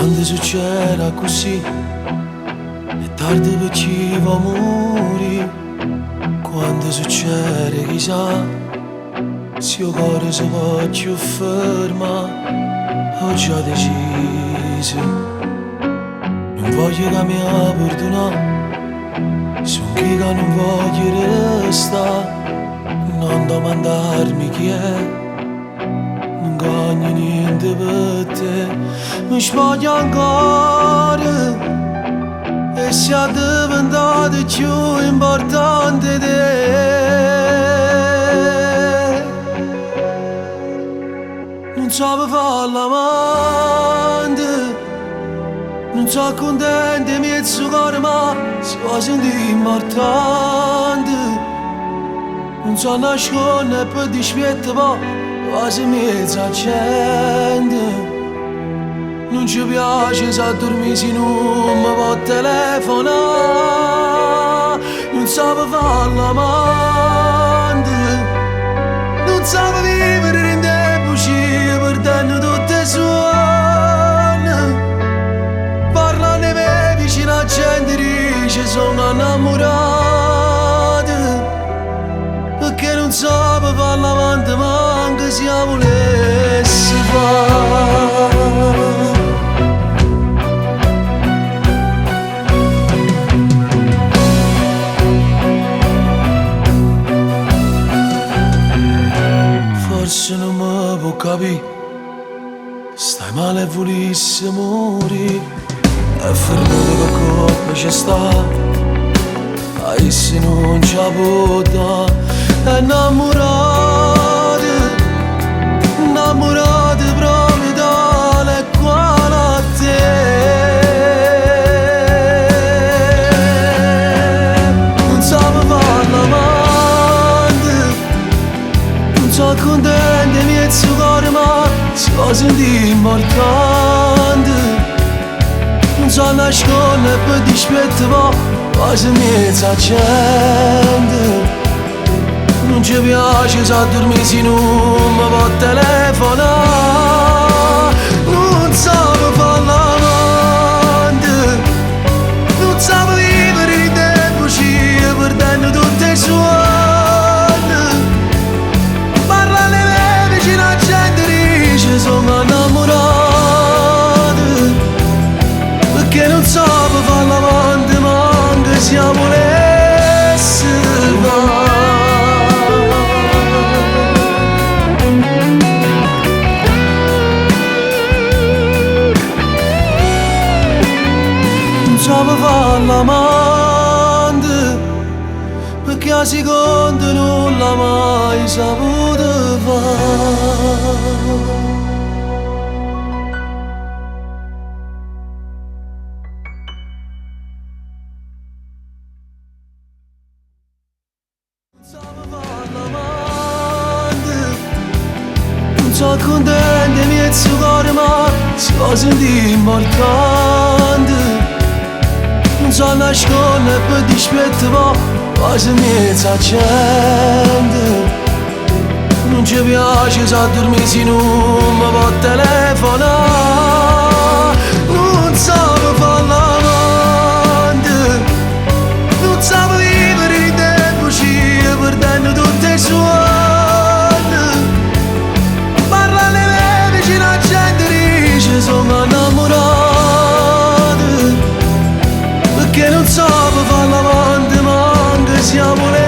Quando succede così è tardi per chi va a morire. Quando succede chissà se il cuore si può più fermare. Ho già deciso, non voglio che mi perdonare. Sono chi che non voglio restare. Non domandarmi chi è, non guadagno niente per te. Mi sbaglio ancora e sia diventato più importante te. Non so per fare l'amante, non so contento di mezzo cuore, ma so sentire importante. Non so nascondere per dispietto, ma quasi mezza gente. Non ci piace se dormi se non mi può telefonare. Non so per fare l'amante, non so per vivere in tempo, perdendo tutte le suone. Parlano di me vicino a gente, dice sono innamorato. Perché non so per fare l'amante, ma anche se la volessi fare. Forse non mi può capire, stai male e volissi morire. E fermare che colpa c'è sta, e se non ci può dare. Innamorate proprio tale quale a te. Non so per fare l'amante, non so contento di mezzo cuore, ma so sentire importante. Non so nascondere per dispietto, ma quasi mezza gente. Non ci piace se dormi se non mi può telefonare. Non so per fare l'amante, non so per vivere in tempo, perdendo tutte le suone. Parla le me vicino a gente, dice sono innamorato. Perché non so per fare l'amante, ma anche se la volessi fare. Non so per fare l'amante, perché a seconda non l'ha mai saputo fare. Non so contento di mezzo cuore, ma so sentire importante. Non so nascondere per dispietto, ma quasi mezza gente. Non ci piace se dormi se non mi può telefonare. Non so per fare l'amante, non so per vivere in tempo, perdendo tutte le suone. Parla le me vicino a gente, dice sono innamorato. Perché non so per fare l'amante, ma anche se la volessi